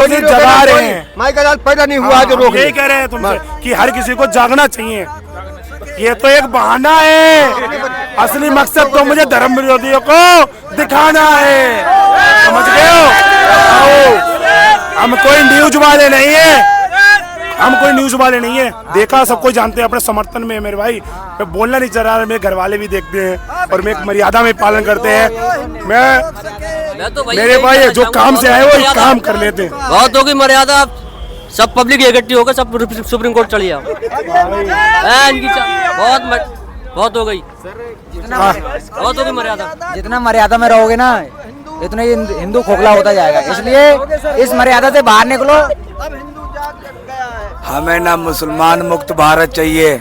मस्जिद जगा रहे हैं। माई का लाल पैदा नहीं हुआ जो रोक यही कह रहे हैं तुमसे कि हर किसी को जागना चाहिए। ये तो एक बहाना है, असली मकसद तो मुझे धर्म विरोधियों को दिखाना है, समझ गए हो? हम कोई न्यूज वाले नहीं है, हम कोई न्यूज वाले नहीं है। देखा सब कोई जानते हैं, अपने समर्थन में मेरे भाई। मैं बोलना नहीं चाह रहा, मेरे घर वाले भी देखते हैं और मैं मर्यादा में पालन करते हैं। मैं तो मेरे भाई जो काम से आए वो काम कर लेते हैं। बहुत होगी मर्यादा, सब पब्लिक इकट्ठी होकर सब सुप्रीम कोर्ट चली जाओ। इनकी बहुत हो गई, बहुत होगी मर्यादा। जितना मर्यादा में रहोगे ना इतना ही हिंदू खोखला होता जाएगा, इसलिए इस मर्यादा से बाहर निकलो। हमें ना मुसलमान मुक्त भारत चाहिए,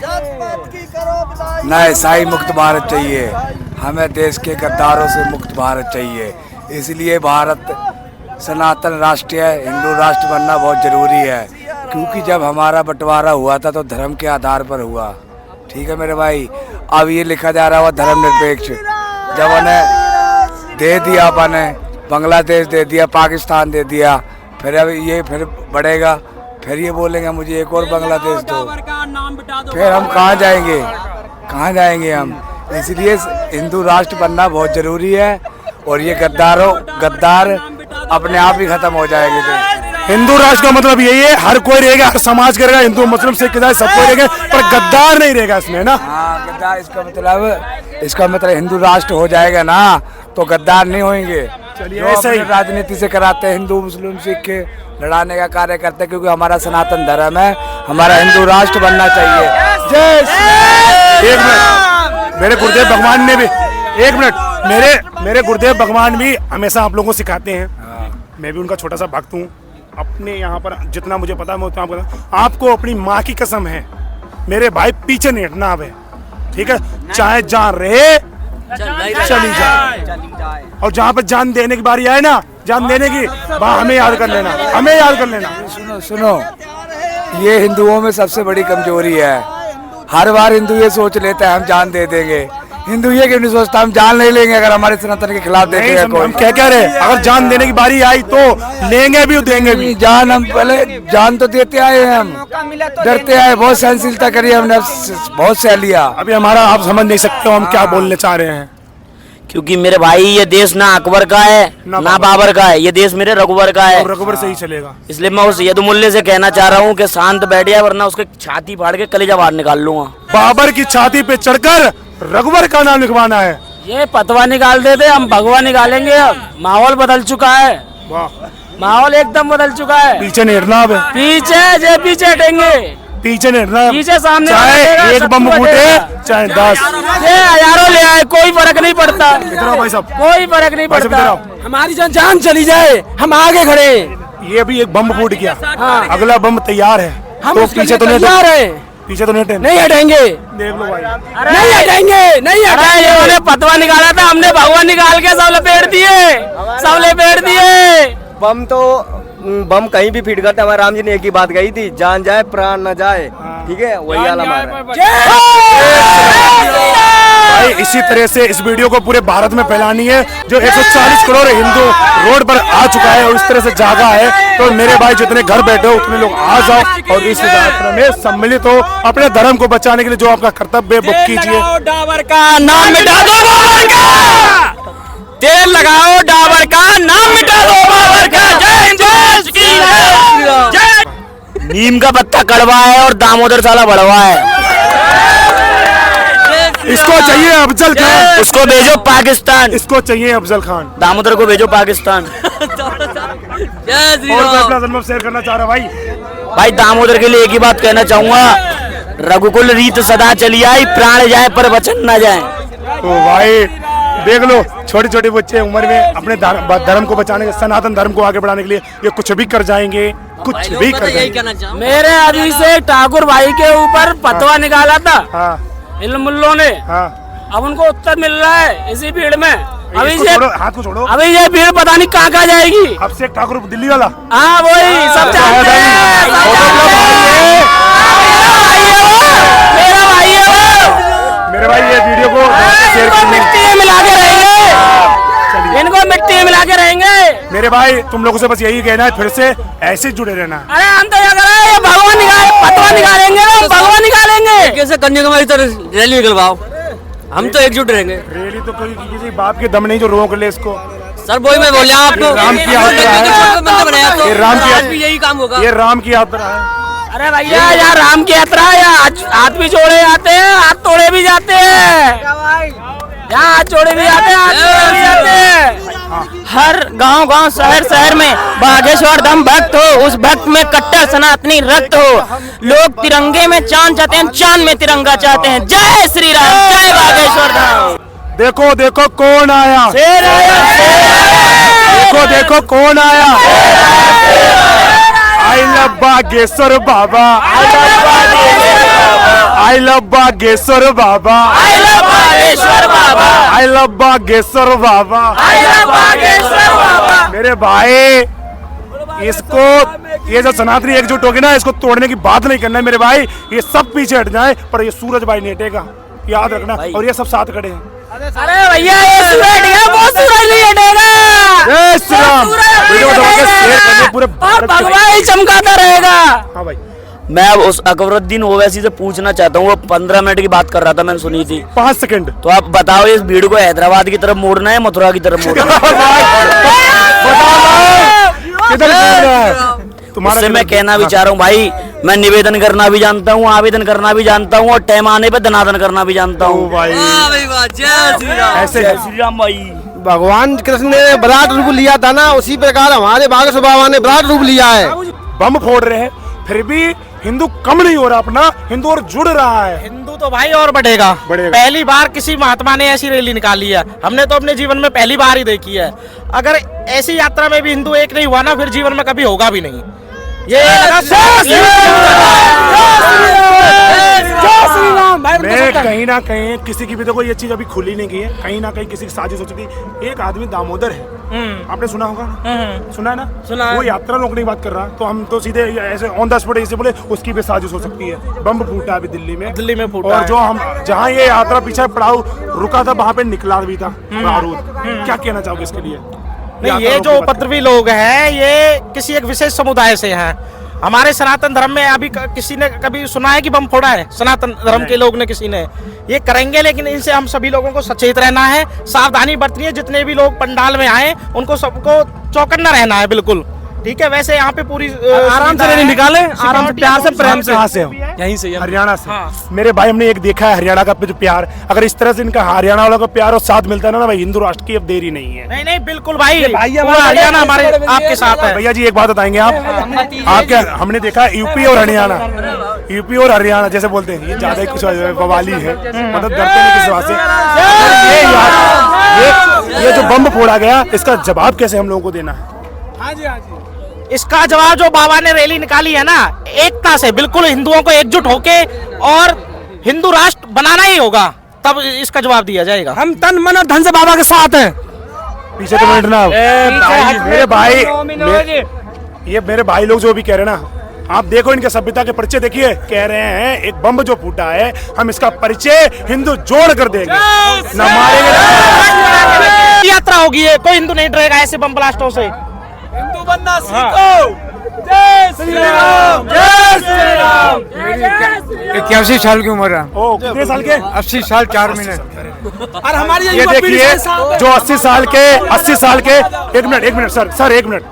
ना ईसाई मुक्त भारत चाहिए, हमें देश के गद्दारों से मुक्त भारत चाहिए। इसलिए भारत सनातन राष्ट्र है, हिंदू राष्ट्र बनना बहुत ज़रूरी है, क्योंकि जब हमारा बंटवारा हुआ था तो धर्म के आधार पर हुआ। ठीक है मेरे भाई, अब ये लिखा जा रहा हुआ धर्मनिरपेक्ष, जब उन्हें दे दिया, अपने बांग्लादेश दे दिया, पाकिस्तान दे दिया, फिर अब ये फिर बढ़ेगा, फिर ये बोलेंगे मुझे एक और बांग्लादेश दो, फिर हम कहाँ जाएंगे, कहाँ जाएंगे हम? इसलिए हिंदू राष्ट्र बनना बहुत ज़रूरी है और ये गद्दार अपने आप ही खत्म हो जाएंगे। तो हिंदू राष्ट्र का मतलब यही है, हर कोई रहेगा, हर समाज का रहेगा, हिंदू मुस्लिम सिख ईसाई सब कोई रहेगा, पर गद्दार नहीं रहेगा इसमें ना। हाँ, गद्दार इसका मतलब हिंदू राष्ट्र हो जाएगा ना तो गद्दार नहीं होंगे। चलिए ऐसे ही राजनीति से कराते हैं, हिंदू मुस्लिम सिख लड़ाने का कार्य करते हैं, क्योंकि हमारा सनातन धर्म है, हमारा हिंदू राष्ट्र बनना चाहिए। जय श्री। एक मिनट, मेरे गुरुदेव भगवान ने भी, एक मिनट, मेरे गुरुदेव भगवान भी हमेशा आप लोगों को सिखाते हैं, मैं भी उनका छोटा सा भक्त हूँ। अपने यहाँ पर जितना मुझे पता है मैं उतना आपको अपनी माँ की कसम है मेरे भाई, पीछे नहीं हटना अब है, ठीक है? चाहे जान रहे चली जाए, और जहाँ पर जान देने की बारी आए ना, जान देने की वहाँ हमें याद कर लेना, हमें याद कर लेना। सुनो, ये हिंदुओं में सबसे बड़ी कमजोरी है। हर बार हिंदू ये सोच लेता है हम जान दे देंगे, हिंदू ये क्यों नहीं सोचता हम जान नहीं लेंगे अगर हमारे सनातन के खिलाफ देखेगा कोई। हम क्या कह रहे हैं, अगर जान देने की बारी आई तो लेंगे भी और देंगे भी। जान हम पहले जान तो देते आए हैं, हम डरते आए, बहुत सहनशीलता करी हमने, बहुत सह लिया। अभी हमारा आप समझ नहीं सकते हो हम क्या बोलने चाह रहे हैं, क्योंकि मेरे भाई ये देश ना अकबर का है ना बाबर का है, ये देश मेरे रघुवर का है, रघुवर से ही चलेगा। इसलिए मैं उस यदुमुल्ले से कहना चाह रहा हूँ कि शांत बैठ जाए, वरना उसके छाती फाड़ के कलेजा बाहर निकाल लूंगा। बाबर की छाती पे चढ़कर रघुवर का नाम लिखवाना है। ये पतवा निकाल देते, हम भगवा निकालेंगे। अब माहौल बदल चुका है, माहौल एकदम बदल चुका है। पीछे नहीं हटना, अब पीछे हटेंगे, पीछे नहीं हटना, पीछे सामने, चाहे एक बम फूटे चाहे 10 हजारों ले आए, कोई फर्क नहीं पड़ता। भाई साहब, कोई फर्क नहीं पड़ता, हमारी जान चली जाए हम आगे खड़े। ये भी एक बम फूट गया, हाँ। अगला बम तैयार है, तो पीछे तो नहीं हटेंगे, देख लो भाई, नहीं हटेंगे, नहीं हटेंगे। उन्होंने पतवा निकाला था, हमने भगवा निकाल के सब लपेट दिए। बम कहीं भी फिट करते, हमारे राम जी ने एक ही बात कही थी, जान जाए प्राण न जाए, ठीक है? वही आलम है भाई। इसी तरह से इस वीडियो को पूरे भारत में फैलानी है, जो 140 करोड़ हिंदू रोड पर आ चुका है और इस तरह से जागा है। तो मेरे भाई जितने घर बैठे हो उतने लोग आ जाओ और इस यात्रा में सम्मिलित हो, अपने धर्म को बचाने के लिए जो आपका कर्तव्य है वो कीजिए। डाबर का नाम मिटा दो, बाबर का तेल लगाओ, डाबर का नाम मिटा दो, बाबर का। जय हिंद, जय। नीम का पत्ता कड़वा है और दामोदर साला बड़वा है। इसको चाहिए अफजल खान, उसको भेजो पाकिस्तान, इसको चाहिए अफजल खान, दामोदर को भेजो पाकिस्तान। और मैं अपना जन्म शेयर करना चाह रहा भाई दामोदर के लिए एक ही बात कहना चाहूंगा, रघुकुल रीत सदा चली आई, प्राण जाए पर वचन न जाए। तो भाई देख लो, छोटे छोटे बच्चे उम्र में अपने धर्म को बचाने, सनातन धर्म को आगे बढ़ाने के लिए ये कुछ भी कर जाएंगे, कुछ भी कर जाएंगे। मेरे अभी से ठाकुर भाई के ऊपर पतवा निकाला था, हाँ, इन मुल्लों ने, हाँ। अब उनको उत्तर मिल रहा है इसी भीड़ में। अभी ये हाथ को छोड़ो, अभी ये भीड़ पता नहीं कहाँ जाएगी। अब से ठाकुर दिल्ली वाला, हाँ वही सब जानते हैं, मेरा भाई है वो। मेरे भाई ये वीडियो को शेयर मिला के रहेंगे, इनको मिट्टी में मिला के रहेंगे। मेरे भाई तुम लोगों से बस यही कहना है, फिर से ऐसे ही जुड़े रहना। अरे हम तो ये करें, भगवान पतवा निकालेंगे, भगवान निकालेंगे। कैसे कन्याकुमारी तरह रैली निकलवाओ, हम तो एकजुट रहेंगे। रैली तो कोई किसी बाप के दम नहीं जो रोक ले इसको। सर वही मैं बोल रहा हूँ आपको, राम की यात्रा है, ये राम की आज भी यही काम होगा। ये राम की यात्रा है। अरे भैया यार राम की यात्रा है, हाथ भी जोड़े जाते हैं, हाथ तोड़े भी जाते हैं, यहाँ हाथ जोड़े भी जाते हैं, हाथ तोड़े भी जाते हैं। हर गांव गांव शहर शहर में बागेश्वर धाम भक्त हो, उस भक्त में कट्टर सनातनी रक्त हो। लोग तिरंगे में चांद चाहते हैं, चांद में तिरंगा चाहते हैं। जय श्री राम, जय बागेश्वर धाम। देखो देखो कौन आया, शेर आया, देखो देखो कौन आया। I love Bageshwar Baba, I love Bageshwar Baba, I love Bageshwar Baba, I love Bageshwar Baba, I love Bageshwar Baba. मेरे भाई इसको, ये जो सनातनी एकजुट होगी ना, इसको तोड़ने की बात नहीं करना है मेरे भाई। ये सब पीछे हट जाए पर ये सूरज भाई नहीं हटेगा, याद रखना। और ये सब साथ खड़े हैं। अरे भैया ये सूरज है, वो सूरज नहीं हटेगा। जय श्री राम। वीडियो को दबा के शेयर कर दो पूरे और भगवान ही चमकाता रहेगा। हाँ भाई, मैं अब उस अकबरुद्दीन ओवैसी से पूछना चाहता हूँ, वो 15 मिनट की बात कर रहा था, मैंने सुनी थी 5 सेकंड। तो आप बताओ इस भीड़ को हैदराबाद की तरफ मोड़ना है, मथुरा की तरफ मोड़ना किधर घूम रहा है तुम्हारा? है? मैं कहना भी चाह रहा हूँ भाई, मैं निवेदन करना भी जानता हूँ, आवेदन करना भी जानता हूँ, और टाइम आने पे धनादन करना भी जानता हूँ। भाई ऐसे श्री राम भाई। भगवान कृष्ण ने विराट रूप लिया था ना, उसी प्रकार हमारे बागेश्वर बाबा ने विराट रूप लिया है। बम फोड़ रहे हैं फिर भी हिंदू कम नहीं हो रहा अपना, हिंदू और जुड़ रहा है। हिंदू तो भाई और बढ़ेगा। पहली बार किसी महात्मा ने ऐसी रैली निकाली है, हमने तो अपने जीवन में पहली बार ही देखी है। अगर ऐसी यात्रा में भी हिंदू एक नहीं हुआ ना, फिर जीवन में कभी होगा भी नहीं। ये मैं कहीं ना कहीं किसी की भी देखो ये चीज अभी खुली नहीं गई है, कहीं ना कहीं किसी की साजिश हो चुकी है। एक आदमी दामोदर है, आपने सुना होगा ना? सुना है ना? सुना है। वो यात्रा रोकने की बात कर रहा, तो हम तो सीधे ऐसे ऑन द स्पॉट ऐसे बोले उसकी भी साजिश हो सकती है। बम फूटा अभी दिल्ली में फूटा और जो हम जहाँ ये यात्रा पीछे पड़ाव रुका था वहाँ पे निकला भी था बारूद। क्या कहना चाहोगे इसके लिए? नहीं, ये जो उपद्रवी लोग हैं ये किसी एक विशेष समुदाय से हैं। हमारे सनातन धर्म में अभी किसी ने कभी सुना है कि बम फोड़ा है? सनातन धर्म के लोग ने किसी ने? ये करेंगे, लेकिन इनसे हम सभी लोगों को सचेत रहना है, सावधानी बरतनी है। जितने भी लोग पंडाल में आए उनको सबको चौकन्ना रहना है, बिल्कुल ठीक है। वैसे यहाँ पे पूरी आराम से रैली निकाले, आराम से प्यार से प्रेम से। कहाँ से हो? यहीं से, हरियाणा से। हाँ। मेरे भाई हमने एक देखा है हरियाणा का जो प्यार, अगर इस तरह से इनका हरियाणा वालों का प्यार और साथ मिलता है ना भाई, हिंदू राष्ट्र की अब देरी नहीं है। नहीं बिल्कुल भाई, पूरा हरियाणा हमारे आपके साथ है। भैया जी एक बात बताएंगे आप क्या हमने देखा यूपी और हरियाणा, यूपी और हरियाणा जैसे बोलते हैं, ये ज्यादा ही कुछ बवाली है, मतलब डरते नहीं किसी बात से। ये जो बम फोड़ा गया इसका जवाब कैसे हम लोगों को देना है? इसका जवाब जो बाबा ने रैली निकाली है ना, एकता से, बिल्कुल हिंदुओं को एकजुट होके और हिंदू राष्ट्र बनाना ही होगा, तब इसका जवाब दिया जाएगा। हम तन मन और धन से बाबा के साथ हैं। पीछे तो बैठना मेरे भाई, ये मेरे भाई लोग जो भी कह रहे हैं ना, आप देखो इनके सभ्यता के परिचय देखिए, कह रहे हैं एक बम जो फूटा है हम इसका परिचय हिंदू जोड़ कर देंगे, न मारेंगे। यात्रा होगी, कोई हिंदू नहीं डरेगा ऐसे बम ब्लास्टों से। हिंदू बनना सीखो। जय श्री राम, जय श्री राम, जय श्री राम। 81 साल की उम्र है। ओ कितने साल के? 80 साल 4 महीने। और हमारी ये देखिए जो 80 साल के एक मिनट सर एक मिनट,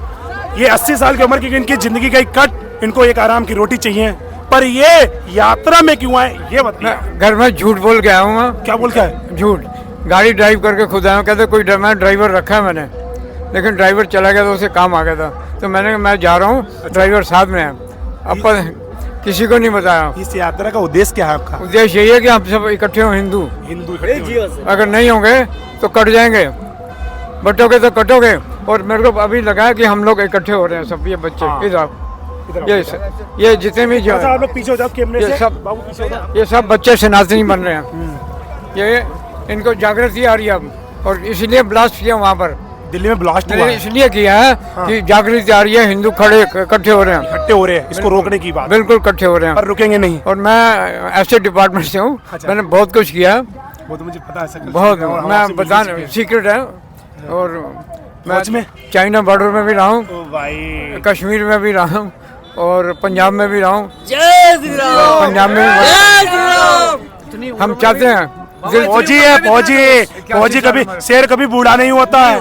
ये 80 साल की उम्र की इनकी जिंदगी का एक कट, इनको एक आराम की रोटी चाहिए, पर ये यात्रा में क्यों आए ये बताइए। घर में झूठ बोल के आया हूँ मैं। क्या बोल के आए? झूठ। गाड़ी ड्राइव करके खुद आया हूँ, कहते कोई ड्राइवर रखा है मैंने, लेकिन ड्राइवर चला गया तो उसे काम आ गया था, तो मैं जा रहा हूँ, ड्राइवर साथ में है। अब किसी को नहीं बताया। इस यात्रा का उद्देश्य क्या है आपका? उद्देश्य यही है कि हम सब इकट्ठे हों, हिंदू। अगर नहीं होंगे तो कट जाएंगे, बटोगे तो कटोगे। और मेरे को अभी लगा है कि हम लोग इकट्ठे हो रहे हैं सब, ये बच्चे ये जितने भी जो आप लोग पीछे हो जाओ कैमरे से, बाबू पीछे हो जाओ। ये सब बच्चे सनातनी बन रहे हैं। ये इनको जागृति आ रही है अब, और इसलिए ब्लास्ट किया वहाँ पर दिल्ली में ब्लास्ट हुआ है। इसलिए किया है कि जागृति आ रही है, हिंदू खड़े इकट्ठे हो रहे हैं, इकट्ठे हो रहे हैं, इसको रोकने की बात। बिल्कुल इकट्ठे हो रहे हैं, पर रुकेंगे नहीं। और मैं ऐसे डिपार्टमेंट से हूँ, मैंने बहुत कुछ किया, वो तो मुझे पता है, बहुत। मैं बता, सीक्रेट है, और फौज में? चाइना बॉर्डर में भी रहा हूँ, ओ भाई, कश्मीर में भी रहा हूँ और पंजाब में भी रहा हूँ। जय श्री राम, पंजाब में भी जय श्री राम। हम चाहते हैं फौजी है, फौजी कभी शेर कभी बूढ़ा नहीं होता है।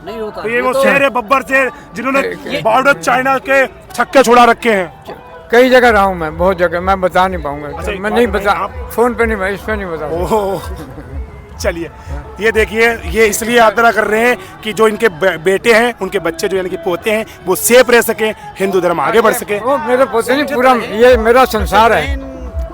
नहीं होता तो ये वो शेर है, बब्बर शेर, जिन्होंने बॉर्डर चाइना के छक्के छुड़ा रखे हैं। कई जगह रहा हूँ मैं, बहुत जगह, मैं बता नहीं पाऊंगा। अच्छा, एक मैं बात नहीं बताइए, बता, आप- फोन पे नहीं, इस पे नहीं बता। ओह, चलिए, ये देखिए, ये इसलिए यात्रा कर रहे हैं कि जो इनके बेटे हैं, उनके बच्चे जो यानी कि पोते हैं, वो सेफ रह सके, हिंदू धर्म आगे बढ़ सके। वो मेरे पोते नहीं, पूरा ये मेरा संसार है।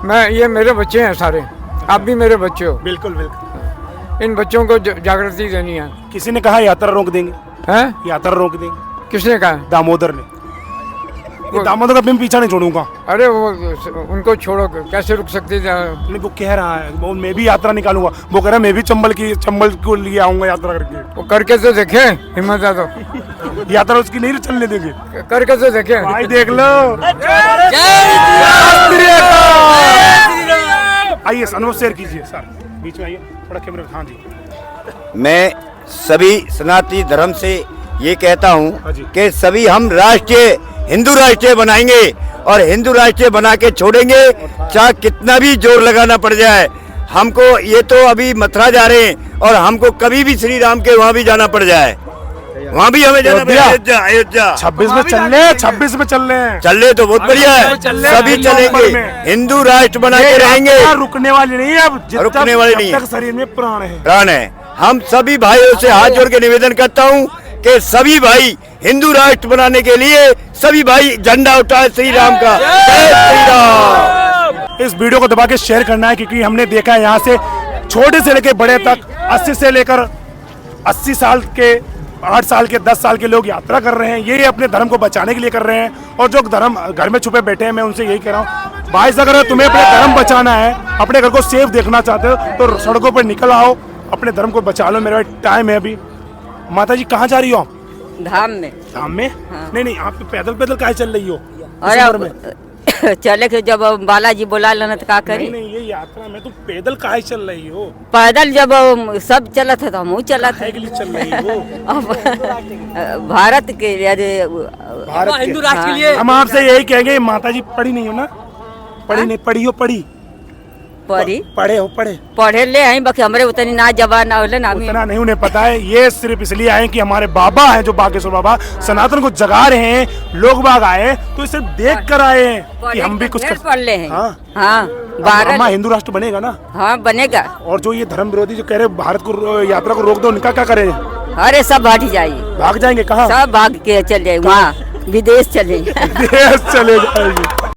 मैं, ये मेरे बच्चे हैं सारे, आप भी मेरे बच्चे हो। बिल्कुल बिल्कुल। इन बच्चों को जागृति देनी है। किसी ने कहा यात्रा रोक देंगे, हैं? यात्रा रोक देंगे, किसने कहा? दामोदर ने। ये दामोदर का मैं पीछा नहीं छोड़ूंगा। अरे वो उनको छोड़ो, कैसे रुक सकते थे? नहीं, वो कह रहा है, वो मैं भी यात्रा निकालूंगा। वो कह रहा है मैं भी चंबल को लिए आऊंगा यात्रा करके। वो करके तो देखे, हिम्मत है तो यात्रा उसकी नहीं चलने देंगे। करके तो देखे। भाई देख लो। आइए अनुभव शेयर कीजिए सर, बीच में आइए थोड़ा कैमरा। हाँ जी, मैं सभी सनातनी धर्म से ये कहता हाँ हूँ जी। कि सभी हम राष्ट्रीय हिंदू राष्ट्रीय बनाएंगे और हिंदू राष्ट्रीय बना के छोड़ेंगे, चाहे कितना भी जोर लगाना पड़ जाए। हमको ये तो अभी मथुरा जा रहे हैं और हमको कभी भी श्री राम के वहाँ भी जाना पड़ जाए, वहाँ भी हमें जाना पड़ेगा। अयोध्या, अयोध्या 26 में चल रहे हैं, 26 में चल रहे हैं। चल रहे तो बहुत बढ़िया है, सभी चलेंगे, हिंदू राष्ट्र बना के रहेंगे। यात्रा रुकने वाली नहीं है, अब रुकने वाली नहीं है। जब तक शरीर में प्राण है। प्राण है। हम सभी भाइयों से हाथ जोड़ के निवेदन करता हूँ कि सभी भाई हिंदू राष्ट्र बनाने के लिए सभी भाई झंडा उठाए श्री राम का। जय श्री राम। इस वीडियो को दबा के शेयर करना है, क्योंकि हमने देखा है यहाँ से छोटे से लेकर बड़े तक, 80 से लेकर 80 साल के, 8 साल के, 10 साल के लोग यात्रा कर रहे हैं। ये अपने धर्म को बचाने के लिए कर रहे हैं। और जो धर्म घर में छुपे बैठे हैं, मैं उनसे यही कह रहा हूँ, भाई अगर तुम्हें अपने धर्म बचाना है, अपने घर को सेफ देखना चाहते हो, तो सड़कों पर निकल आओ, अपने धर्म को बचा लो। मेरा टाइम है अभी। माता जी कहाँ जा रही हो आप? धाम में। धाम में? नहीं, आप पैदल पैदल काहे चल रही हो? अरे चले के जब बालाजी बुला लेना तो का करी? नहीं, ये यात्रा में तुम पैदल काहे चल रही हो? पैदल जब सब चला था तो हम चला था। के लिए चल रही हो? अब भारत के लिए, भारत हिंदू राष्ट्र के लिए। हम आपसे यही कहेंगे, माता जी पढ़ी नहीं हो ना? पढ़ी नहीं, पढ़ी हो? पढ़े ले आई, बाकी हमरे उतनी ना जबान ना होले ना। उतना नहीं उन्हें पता है। ये सिर्फ इसलिए आए कि हमारे बाबा हैं, जो बागेश्वर बाबा सनातन को जगा रहे हैं। लोग बाग आए तो सिर्फ देख कर आए हैं कि हम भी कुछ पढ़ ले हैं। हाँ, हाँ, हमारा हिंदू राष्ट्र बनेगा ना? हाँ बनेगा। और जो ये धर्म विरोधी जो कह रहे भारत को यात्रा को रोक दो, उनका क्या करें? अरे सब भाग जाइए। भाग जाएंगे? कहाँ? सब भाग के चले वहाँ, विदेश चले। विदेश चले जाएंगे।